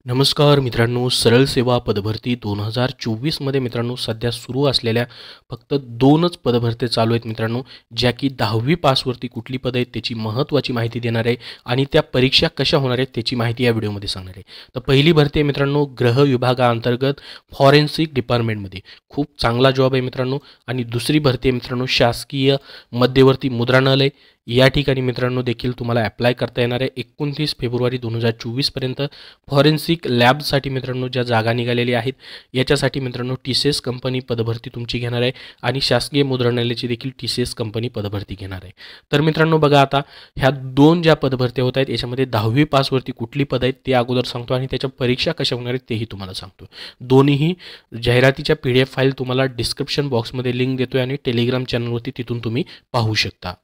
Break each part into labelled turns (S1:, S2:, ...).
S1: नमस्कार मित्रांनो, सरळ सेवा पदभरती 2024 मध्ये मित्रांनो सध्या सुरू असलेल्या फक्त 2च पदभरती चालू आहेत मित्रांनो, ज्या की 10वी पासवरती कुठली पदं आहेत त्याची महत्त्वाची माहिती देणार आहे आणि त्या परीक्षा कशा होणार आहेत त्याची माहिती या व्हिडिओमध्ये सांगणार आहे। तर पहिली भरती आहे मित्रांनो गृह विभागाअंतर्गत फॉरेन्सिक डिपार्टमेंटमध्ये, खूप चांगला जॉब आहे मित्रांनो। आणि दुसरी भरती आहे मित्रांनो शासकीय मध्यवर्ती मुद्रणालय, या ठिकाणी मित्रांनो देखील तुम्हाला अप्लाय करता येणार आहे 29 फेब्रुवारी 2024 पर्यंत। फॉरेन्सिक लॅबसाठी मित्रांनो ज्या जागा निघालेल्या आहेत याच्यासाठी मित्रांनो TCS कंपनी पदभरती तुमची घेणार आहे आणि शासकीय मुद्रणालयाची देखील TCS कंपनी पदभरती घेणार आहे। तर मित्रांनो बघा, आता ह्या दोन ज्या पदभरती होत आहेत याच्यामध्ये 10वी पासवरती कुठली पद आहेत ते अगोदर सांगतो आणि त्याच्या परीक्षा कशा होणार आहेत तेही तुम्हाला सांगतो। दोन्हीही जाहिरातीच्या PDF फाईल तुम्हाला डिस्क्रिप्शन बॉक्समध्ये लिंक देतोय आणि टेलिग्राम चॅनलवरती तिथून तुम्ही पाहू शकता।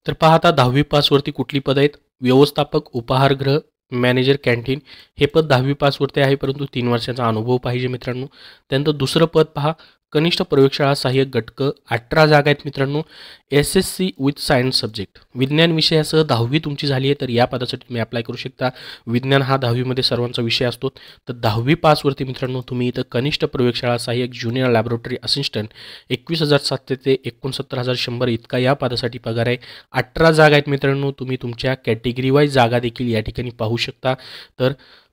S1: तर पहा, आता 10वी पासवरती कुठली पद आहेत। व्यवस्थापक उपाहारगृह, मॅनेजर कॅन्टीन हे पद 10वी पासवरती आहे, परंतु 3 वर्षाचा अनुभव पाहिजे मित्रांनो। त्यानंतर दुसरं पद पहा, कनिष्ठ प्रयोगशाळा सहाय्यक घटक, 18 जागा आहेत मित्रांनो। SSC विथ सायन्स सब्जेक्ट, विज्ञान विषयासह 10वी तुमची झाली आहे तर या पदासाठी तुम्ही अप्लाय करू शकता। विज्ञान हा 10वी मध्ये सर्वांचा विषय असतो। तर 10वी पासवरती मित्रांनो तुम्ही इथं कनिष्ठ प्रयोगशाळा सहाय्यक ज्युनियर लॅबोरेटरी असिस्टंट 21,700 ते 69,100 इतका या पदासाठी पगार आहे। 18 जागा आहेत मित्रांनो, तुम्ही तुमच्या कॅटेगरी वाईज जागा देखील या ठिकाणी पाहू शकता। तर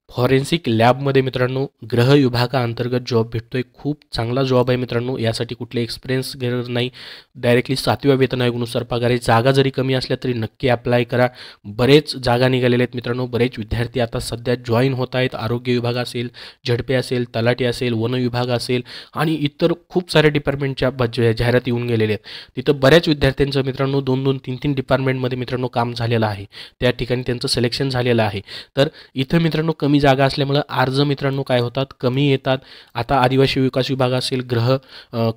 S1: फॉरेन्सिक लॅबमध्ये मित्रांनो गृह विभागाअंतर्गत जॉब भेटतोय, खूप चांगला जॉब आहे मित्रांनो। यासाठी कुठले एक्सपिरियन्स गरज नाही, डायरेक्टली 7व्या वेतन आयोगानुसार पगार आहे। जागा जरी कमी असल्या तरी नक्की अप्लाय करा, बरेच जागा निघालेल्या आहेत मित्रांनो। बरेच विद्यार्थी आता सध्या जॉईन होत आहेत। आरोग्य विभाग असेल, झडपे असेल, तलाठी असेल, वन विभाग असेल आणि इतर खूप साऱ्या डिपार्टमेंटच्या जाहिराती येऊन गेलेल्या आहेत। तिथं बऱ्याच विद्यार्थ्यांचं मित्रांनो 2-2, 3-3 डिपार्टमेंटमध्ये मित्रांनो काम झालेलं आहे, त्या ठिकाणी त्यांचं सिलेक्शन झालेलं आहे। तर इथं मित्रांनो कमी जागा असल्यामुळे अर्ज मित्रांनो काय होतात, कमी येतात। आता आदिवासी विकास विभाग असेल,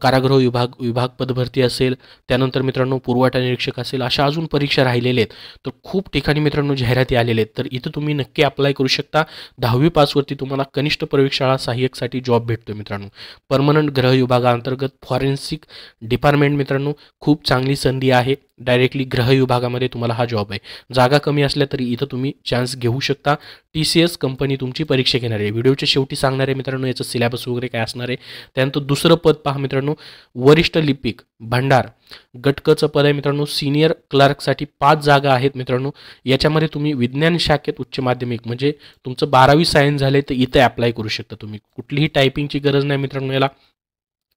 S1: कारागृह विभाग पदभरती असेल, त्यानंतर मित्रांनो पुरवठा निरीक्षक असेल, अशा अजून परीक्षा राहिलेल्या आहेत। तर खूप ठिकाणी मित्रांनो जाहिराती आलेल्या आहेत, तर इथं तुम्ही नक्की अप्लाय करू शकता। 10वी पासवरती तुम्हाला कनिष्ठ प्रयोगशाळा सहाय्यकसाठी जॉब भेटतो मित्रांनो। परमनंट गृह विभागाअंतर्गत फॉरेन्सिक डिपार्टमेंट मित्रांनो, खूप चांगली संधी आहे। डायरेक्टली गृह विभागामध्ये तुम्हाला हा जॉब आहे। जागा कमी असल्या तरी इथं तुम्ही चान्स घेऊ शकता। TCS कंपनी तुमची परीक्षा घेणार आहे। व्हिडिओच्या शेवटी सांगणार आहे मित्रांनो याचं सिलेबस वगैरे काय असणार आहे। त्यानंतर दुसरं पद पहा मित्रांनो, वरिष्ठ लिपिक भंडार घटकचं पद आहे मित्रांनो। सिनियर क्लर्कसाठी 5 जागा आहेत मित्रांनो। याच्यामध्ये तुम्ही विज्ञान शाखेत उच्च माध्यमिक म्हणजे तुमचं 12वी सायन्स झाले तर इथे अप्लाय करू शकता तुम्ही। कुठलीही टायपिंगची गरज नाही मित्रांनो, याला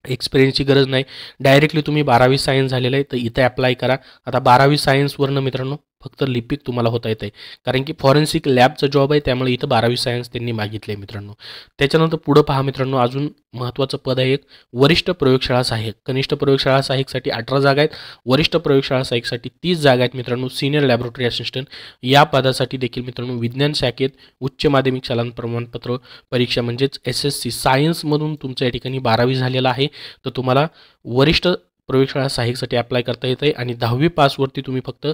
S1: एक्सपिरियन्सची गरज नाही, डायरेक्टली तुम्ही 12वी सायन्स झालेलं आहे तर इथे अप्लाय करा। आता 12वी सायन्सवरनं मित्रांनो फक्त लिपिक तुम्हाला होता येते, कारण की फॉरेन्सिक लॅबचा जॉब आहे, त्यामुळे इथं 12वी सायन्स त्यांनी मागितले मित्रांनो। त्याच्यानंतर पुढं पहा मित्रांनो, अजून महत्त्वाचं पद आहे एक वरिष्ठ प्रयोगशाळा सहाय्यक। कनिष्ठ प्रयोगशाळा सहाय्यकसाठी 18 जागा आहेत, वरिष्ठ प्रयोगशाळा सहाय्यकसाठी 30 जागा आहेत मित्रांनो। सिनियर लॅबोरेटरी असिस्टंट या पदासाठी देखील मित्रांनो विज्ञान शाखेत उच्च माध्यमिक शालांत प्रमाणपत्र परीक्षा म्हणजेच SSC सायन्समधून तुमचं या ठिकाणी 12वी झालेलं आहे, तर तुम्हाला वरिष्ठ प्रयोगशाळा सहाय्यकसाठी अप्लाय करता येते। आणि 10वी पासवरती तुम्ही फक्त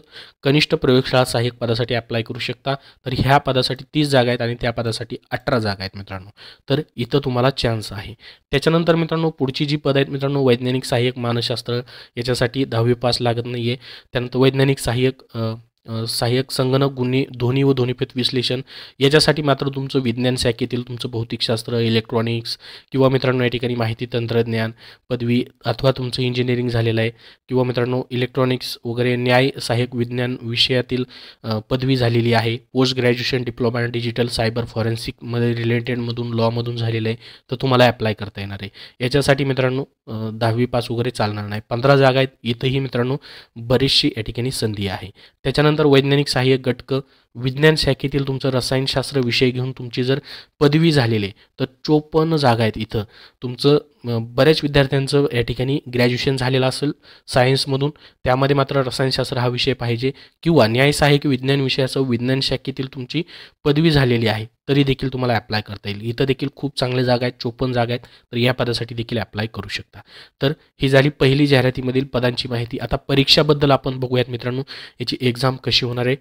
S1: कनिष्ठ प्रयोगशाळा सहाय्यक पदासाठी अप्लाय करू शकता। तर ह्या पदासाठी 30 जागा आहेत आणि त्या पदासाठी 18 जागा आहेत मित्रांनो, तर इथं तुम्हाला चान्स आहे। त्याच्यानंतर मित्रांनो पुढची जी पद आहेत मित्रांनो, वैज्ञानिक सहाय्यक मानसशास्त्र, याच्यासाठी 10वी पास लागत नाही आहे। त्यानंतर वैज्ञानिक सहाय्यक संगणक ध्वनी व ध्वनिफीत विश्लेषण, याच्यासाठी मात्र तुमचं विज्ञान शाखेतील तुमचं भौतिकशास्त्र, इलेक्ट्रॉनिक्स किंवा मित्रांनो या ठिकाणी माहिती तंत्रज्ञान पदवी अथवा तुमचं इंजिनिअरिंग झालेलं आहे किंवा मित्रांनो इलेक्ट्रॉनिक्स वगैरे न्याय सहाय्यक विज्ञान विषयातील पदवी झालेली आहे। Post graduation diploma digital cyber फॉरेन्सिकमध्ये रिलेटेडमधून लॉमधून झालेलं आहे, तर तुम्हाला अप्लाय करता येणार आहे। याच्यासाठी मित्रांनो 10वी पास वगैरे चालणार नाही। 15 जागा आहेत, इथंही मित्रांनो बरीचशी या ठिकाणी संधी आहे। त्याच्यानंतर वैज्ञानिक सहाय्यक घटक, विज्ञान शाखेतील तुमचं रसायनशास्त्र विषय घेऊन तुमची जर पदवी झालेली आहे तर 54 जागा आहेत। इथं तुमचं बऱ्याच विद्यार्थ्यांचं या ठिकाणी ग्रॅज्युएशन झालेलं असेल सायन्समधून, त्यामध्ये मात्र रसायनशास्त्र हा विषय पाहिजे किंवा न्याय सहाय्यक विज्ञान विषयाचं विज्ञान शाखेतील तुमची पदवी झालेली आहे तरी देखील तुम्हाला अप्लाय करता येईल। इथं देखील खूप चांगले जागा आहेत, 54 जागा आहेत, तर या पदासाठी देखील अप्लाय करू शकता। तर ही झाली पहिली जाहिरातीमधील पदांची माहिती। आता परीक्षाबद्दल आपण बघूयात मित्रांनो, याची एक्झाम कशी होणार आहे।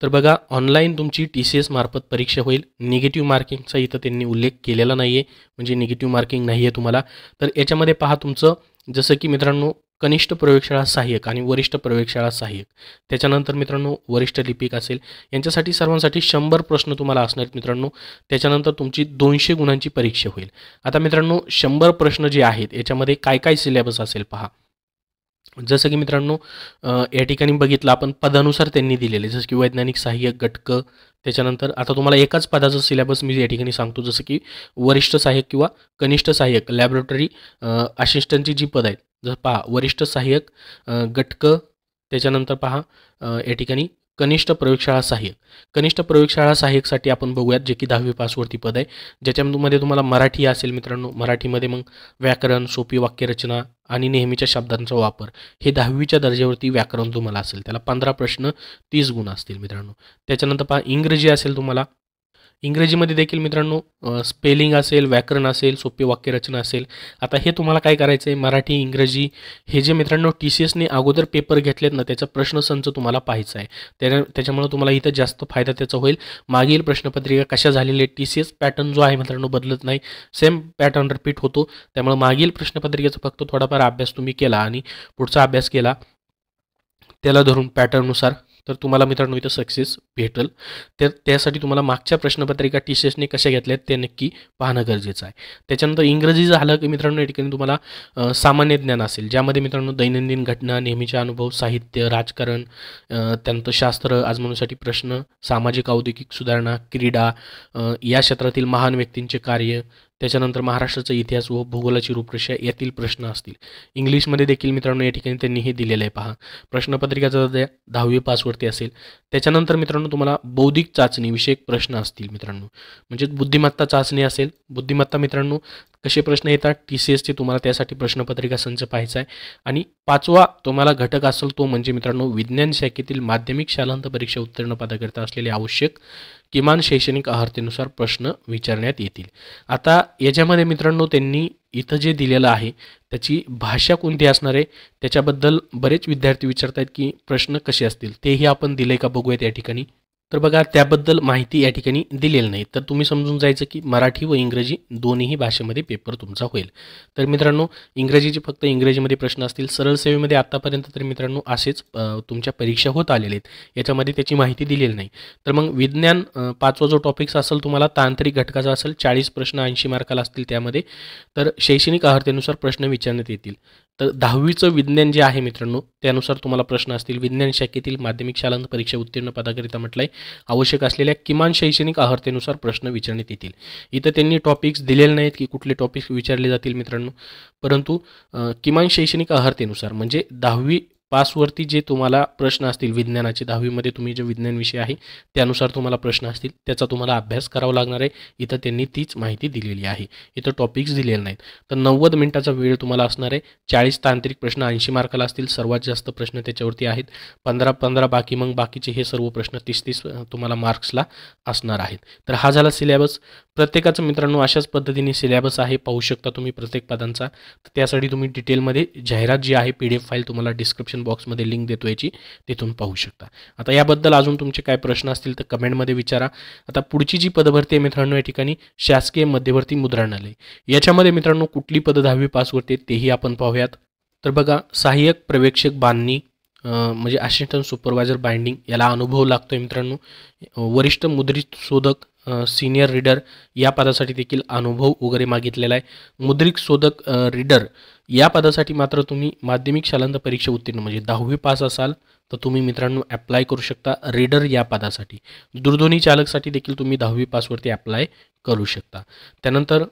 S1: तर बघा, ऑनलाईन तुमची TCS मार्फत परीक्षा होईल। निगेटिव्ह मार्किंगचा इथं त्यांनी उल्लेख केलेला नाही आहे, म्हणजे निगेटिव्ह मार्किंग नाही आहे तुम्हाला। तर याच्यामध्ये पहा तुमचं जसं की मित्रांनो कनिष्ठ प्रयोगशाळा सहाय्यक आणि वरिष्ठ प्रयोगशाळा सहाय्यक. त्याच्यानंतर मित्रांनो वरिष्ठ लिपिक असेल, यांच्यासाठी सर्वांसाठी 100 प्रश्न तुम्हाला असणार आहेत मित्रांनो. त्याच्यानंतर तुमची 200 गुणांची परीक्षा होईल. आता मित्रांनो 100 प्रश्न जे आहेत याच्यामध्ये काय काय सिलेबस असेल पहा. जसं की मित्रांनो या ठिकाणी बघितलं आपण पदानुसार त्यांनी दिलेले, जसं की वैज्ञानिक सहाय्यक गटक. त्याच्यानंतर आता तुम्हाला एकाच पदाचं सिलेबस मी या ठिकाणी सांगतो, जसं की वरिष्ठ सहाय्यक किंवा कनिष्ठ सहाय्यक लॅबोरेटरी असिस्टंटची जी पद आहेत, जसं पहा वरिष्ठ सहाय्यक गटक. त्याच्यानंतर पहा या ठिकाणी कनिष्ठ प्रयोगशाळा सहाय्यक. कनिष्ठ प्रयोगशाळा सहाय्यकसाठी आपण बघूयात, जे की 10वी पासवरती पद आहे, ज्याच्यामध्ये तुम्हाला मराठी असेल मित्रांनो. मराठीमध्ये मग व्याकरण, सोपी वाक्यरचना आणि नेहमीच्या शब्दांचा वापर, हे 10वीच्या दर्जावरती व्याकरण तुम्हाला असेल. त्याला 15 प्रश्न 30 गुण असतील मित्रांनो. त्याच्यानंतर पहा इंग्रजी असेल तुम्हाला. इंग्रजीमध्ये देखील मित्रांनो स्पेलिंग असेल, व्याकरण असेल, सोपी वाक्यरचना असेल. आता हे तुम्हाला काय करायचं आहे, मराठी इंग्रजी हे जे मित्रांनो TCSने अगोदर पेपर घेतलेत ना, त्याचा प्रश्नसंच तुम्हाला पाहायचा आहे. त्याच्यामुळे तुम्हाला इथं जास्त फायदा त्याचा होईल. मागील प्रश्नपत्रिका कशा झालेल्या आहेत, TCS पॅटर्न जो आहे मित्रांनो बदलत नाही, सेम पॅटर्न रिपीट होतो. त्यामुळे मागील प्रश्नपत्रिकेचा फक्त थोडाफार अभ्यास तुम्ही केला आणि पुढचा अभ्यास केला त्याला धरून पॅटर्ननुसार, तर तुम्हाला मित्रांनो इथं सक्सेस भेटेल. तर त्यासाठी तुम्हाला मागच्या प्रश्नपत्रिका TCSने कशा घेतल्यात ते नक्की पाहणं गरजेचं आहे. त्याच्यानंतर इंग्रजी झालं की मित्रांनो या ठिकाणी तुम्हाला सामान्य ज्ञान असेल, ज्यामध्ये मित्रांनो दैनंदिन घटना, नेहमीचे अनुभव, साहित्य, राजकारण, त्यानंतर शास्त्र, आजमावण्यासाठी प्रश्न, सामाजिक औद्योगिक सुधारणा, क्रीडा, या क्षेत्रातील महान व्यक्तींचे कार्य, त्याच्यानंतर महाराष्ट्राचा इतिहास व भूगोलाची रूपरेषा यातील प्रश्न असतील. इंग्लिशमध्ये देखील मित्रांनो या ठिकाणी त्यांनी हे दिलेलं आहे पहा. प्रश्नपत्रिकाचा 10वी पासवरती असेल. त्याच्यानंतर मित्रांनो तुम्हाला बौद्धिक चाचणी विषयक प्रश्न असतील मित्रांनो, म्हणजे बुद्धिमत्ता चाचणी असेल. बुद्धिमत्ता मित्रांनो कसे प्रश्न येतात TCSचे, तुम्हाला त्यासाठी प्रश्नपत्रिका संच पाहायचा आहे. आणि 5वा तुम्हाला घटक असेल तो म्हणजे मित्रांनो विज्ञान शाखेतील माध्यमिक शालांत परीक्षा उत्तीर्ण पदाकरिता असलेले आवश्यक किमान शैक्षणिक अर्हतेनुसार प्रश्न विचारण्यात येतील. आता याच्यामध्ये मित्रांनो त्यांनी इथं जे दिलेलं आहे त्याची भाषा कोणती असणार आहे, त्याच्याबद्दल बरेच विद्यार्थी विचारत आहेत की प्रश्न कसे असतील, तेही आपण दिले का बघूयात या ठिकाणी. तर बघा त्याबद्दल माहिती या ठिकाणी दिलेली नाही, तर तुम्ही समजून जायचं की मराठी व इंग्रजी दोन्हीही भाषेमध्ये पेपर तुमचा होईल. तर मित्रांनो इंग्रजीचे फक्त इंग्रजीमध्ये प्रश्न असतील. सरळ सेवेमध्ये आत्तापर्यंत तर मित्रांनो असेच तुमच्या परीक्षा होत आलेले आहेत, याच्यामध्ये त्याची माहिती दिलेली नाही. तर मग विज्ञान 5वा जो टॉपिक्स असेल तुम्हाला तांत्रिक घटकाचा असेल, 40 प्रश्न 80 मार्काला असतील त्यामध्ये. तर शैक्षणिक अर्हतेनुसार प्रश्न विचारण्यात येतील. तर 10वीचं विज्ञान जे आहे मित्रांनो त्यानुसार तुम्हाला प्रश्न असतील. विज्ञान शाखेतील माध्यमिक शालांत परीक्षा उत्तीर्ण पदाकरिता म्हटलं आहे आवश्यक असलेल्या किमान शैक्षणिक अर्हतेनुसार प्रश्न विचारण्यात येतील. इथं त्यांनी टॉपिक्स दिलेले नाहीत की कुठले टॉपिक्स विचारले जातील मित्रांनो, परंतु किमान शैक्षणिक अर्हतेनुसार म्हणजे 10वी पासवरती जे तुम्हाला प्रश्न असतील विज्ञानाचे, 10वीमध्ये तुम्ही जे विज्ञान विषय आहे त्यानुसार तुम्हाला प्रश्न असतील, त्याचा तुम्हाला अभ्यास करावा लागणार आहे. इथं त्यांनी तीच माहिती दिलेली आहे, इथं टॉपिक्स दिलेले नाहीत. तर 90 मिनिटाचा वेळ तुम्हाला असणार आहे. 40 तांत्रिक प्रश्न 80 मार्काला असतील, सर्वात जास्त प्रश्न त्याच्यावरती आहेत. 15 बाकी, मग बाकीचे हे सर्व प्रश्न 30 तुम्हाला मार्क्सला असणार आहेत. तर हा झाला सिलेबस. प्रत्येकाचं मित्रांनो अशाच पद्धतीने सिलेबस आहे, पाहू शकता तुम्ही प्रत्येक पदांचा. तर त्यासाठी तुम्ही डिटेलमध्ये जाहिरात जी आहे PDF फाईल तुम्हाला डिस्क्रिप्शन बॉक्समध्ये लिंक देतो याची, तिथून पाहू शकता. आता याबद्दल अजून तुमचे काय प्रश्न असतील तर कमेंटमध्ये विचारा. आता पुढची जी पदभरती आहे मित्रांनो या ठिकाणी शासकीय मध्यवर्ती मुद्रणालय, याच्यामध्ये मित्रांनो कुठली पदं 10वी पासवरती तेही आपण पाहूयात. तर बघा सहाय्यक पर्यवेक्षक बांधणी म्हणजे असिस्टंट सुपरवायझर बाइंडिंग, याला अनुभव लागतोय मित्रांनो. वरिष्ठ मुद्रित शोधक सिनियर रीडर या पदासाठी देखील अनुभव वगैरे मागितलेला आहे. मुद्रित शोधक रीडर या पदासाठी मात्र तुम्ही माध्यमिक शालांत परीक्षा उत्तीर्ण म्हणजे 10वी पास असाल तर तुम्ही मित्रांनो अप्लाय करू शकता रीडर या पदासाठी. दूरध्वनी चालकसाठी देखील तुम्ही 10वी पासवरती अप्लाय करू शकता. त्यानंतर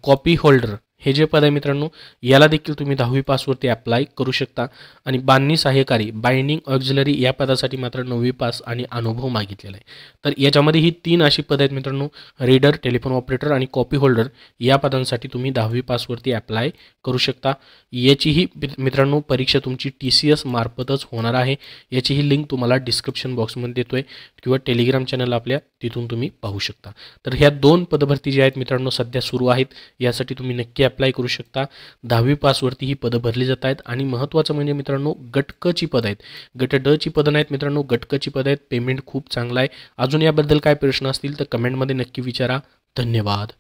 S1: कॉपी होल्डर हे जे पद आहे मित्रांनो याला देखील तुम्ही 10वी पासवरती अप्लाय करू शकता. आणि बांधणी सहाय्यकारी बाइंडिंग ऑक्झिलरी या पदासाठी मात्र 9वी पास आणि अनुभव मागितलेला आहे. तर याच्यामध्ये ही 3 अशी पदं आहेत मित्रांनो, रीडर, टेलिफोन ऑपरेटर आणि कॉपी होल्डर या पदांसाठी तुम्ही 10वी पासवरती अप्लाय करू शकता. याचीही मित्रांनो परीक्षा तुमची TCS मार्फतच होणार आहे. याचीही लिंक तुम्हाला डिस्क्रिप्शन बॉक्समध्ये देतोय किंवा टेलिग्राम चॅनल आपल्या, तिथून तुम्ही पाहू शकता. तर ह्या 2 पदभरती जी आहेत मित्रांनो सध्या सुरू आहेत, यासाठी तुम्ही नक्की अप्लाय करू शकता. 10वी पासवरती ही पदं भरली जात आहेत. आणि महत्त्वाचं म्हणजे मित्रांनो गट क ची पदं आहेत, गट ड ची पदं नाहीत मित्रांनो, गट क ची पदं आहेत. पेमेंट खूप चांगला आहे. अजून याबद्दल काय प्रश्न असतील तर कमेंटमध्ये नक्की विचारा. धन्यवाद.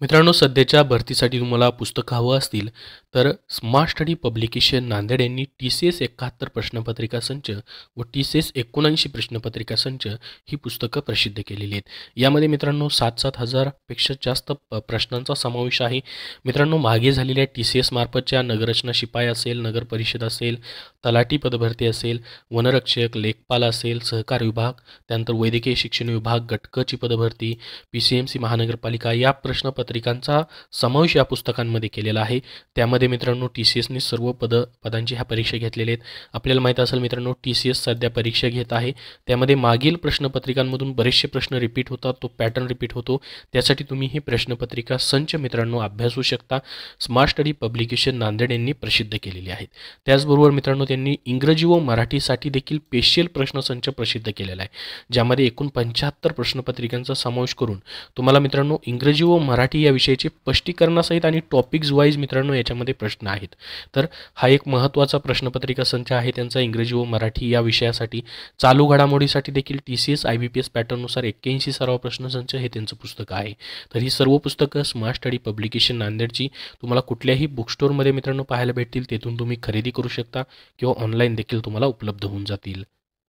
S1: मित्रांनो, सध्याच्या भरतीसाठी तुम्हाला पुस्तकं हवं असतील तर स्मार्ट स्टडी पब्लिकेशन नांदेड यांनी TCS 71 प्रश्नपत्रिका संच व TCS 79 प्रश्नपत्रिका संच ही पुस्तकं प्रसिद्ध केलेली आहेत. यामध्ये मित्रांनो 7-7 हजारपेक्षा जास्त प्रश्नांचा समावेश आहे. मित्रांनो, मागे झालेल्या TCS मार्फतच्या नगररचना शिपाई असेल, नगर परिषद असेल, तलाठी पदभरती असेल, वनरक्षक, लेखपाल असेल, सहकार विभाग, त्यानंतर वैद्यकीय शिक्षण विभाग, गटकची पदभरती, PCMC महानगरपालिका या प्रश्नपत्रिकांचा समावेश या पुस्तकांमध्ये केलेला आहे. त्यामध्ये मित्रांनो TCSने सर्व पदांची ह्या परीक्षा घेतलेल्या आहेत. आपल्याला माहीत असेल मित्रांनो, TCS सध्या परीक्षा घेत आहे. त्यामध्ये मागील प्रश्नपत्रिकांमधून बरेचसे प्रश्न रिपीट होतात, तो पॅटर्न रिपीट होतो. त्यासाठी तुम्ही ही प्रश्नपत्रिका संच मित्रांनो अभ्यासू शकता. स्मार्ट स्टडी पब्लिकेशन नांदेड यांनी प्रसिद्ध केलेली आहेत. त्याचबरोबर मित्रांनो त्यांनी इंग्रजी व मराठीसाठी देखील स्पेशल प्रश्नसंच प्रसिद्ध केलेला आहे, ज्यामध्ये एकूण 75 प्रश्नपत्रिकांचा समावेश करून तुम्हाला मित्रांनो इंग्रजी व मराठी या विषयाचे स्पष्टीकरणासहित आणि टॉपिक्स वाईज मित्रांनो याच्यामध्ये प्रश्न आहेत. तर हा एक महत्त्वाचा प्रश्नपत्रिका संच आहे त्यांचा इंग्रजी व मराठी या विषयासाठी. चालू घडामोडीसाठी देखील TCS IBPS पॅटर्ननुसार 81 सराव प्रश्नसंच हे त्यांचं पुस्तक आहे. तर ही सर्व पुस्तकं स्मार्ट स्टडी पब्लिकेशन नांदेडची तुम्हाला कुठल्याही बुक स्टोअरमध्ये मित्रांनो पाहायला भेटतील. तेथून तुम्ही खरेदी करू शकता किंवा ऑनलाईन देखील तुम्हाला उपलब्ध होऊन जातील.